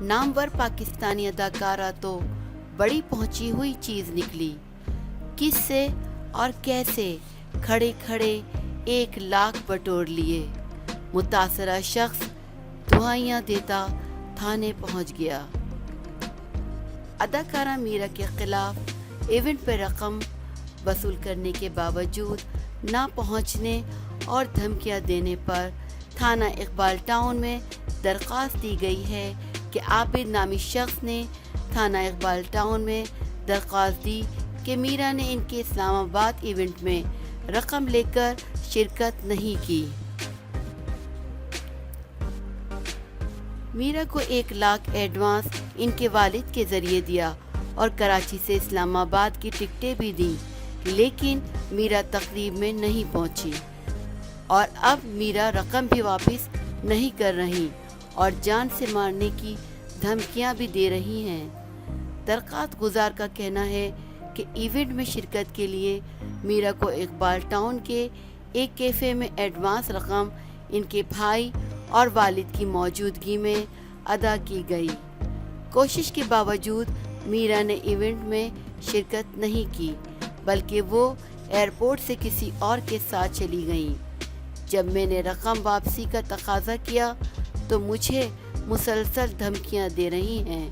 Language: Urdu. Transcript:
نامور پاکستانی اداکارہ تو بڑی پہنچی ہوئی چیز نکلی، کس سے اور کیسے کھڑے کھڑے 1,00,000 بٹور لیے۔ متاثرہ شخص دعائیاں دیتا تھانے پہنچ گیا۔ اداکارہ میرا کے خلاف ایونٹ پہ رقم وصول کرنے کے باوجود نہ پہنچنے اور دھمکیاں دینے پر تھانہ اقبال ٹاؤن میں درخواست دی گئی ہے کہ عابد نامی شخص نے تھانہ اقبال ٹاؤن میں درخواست دی کہ میرا نے ان کے اسلام آباد ایونٹ میں رقم لے کر شرکت نہیں کی۔ میرا کو 1,00,000 ایڈوانس ان کے والد کے ذریعے دیا اور کراچی سے اسلام آباد کی ٹکٹیں بھی دیں، لیکن میرا تقریب میں نہیں پہنچی اور اب میرا رقم بھی واپس نہیں کر رہی اور جان سے مارنے کی دھمکیاں بھی دے رہی ہیں۔ درخواست گزار کا کہنا ہے کہ ایونٹ میں شرکت کے لیے میرا کو اقبال ٹاؤن کے ایک کیفے میں ایڈوانس رقم ان کے بھائی اور والد کی موجودگی میں ادا کی گئی۔ کوشش کے باوجود میرا نے ایونٹ میں شرکت نہیں کی، بلکہ وہ ایئرپورٹ سے کسی اور کے ساتھ چلی گئیں۔ جب میں نے رقم واپسی کا تقاضا کیا تو مجھے مسلسل دھمکیاں دے رہی ہیں۔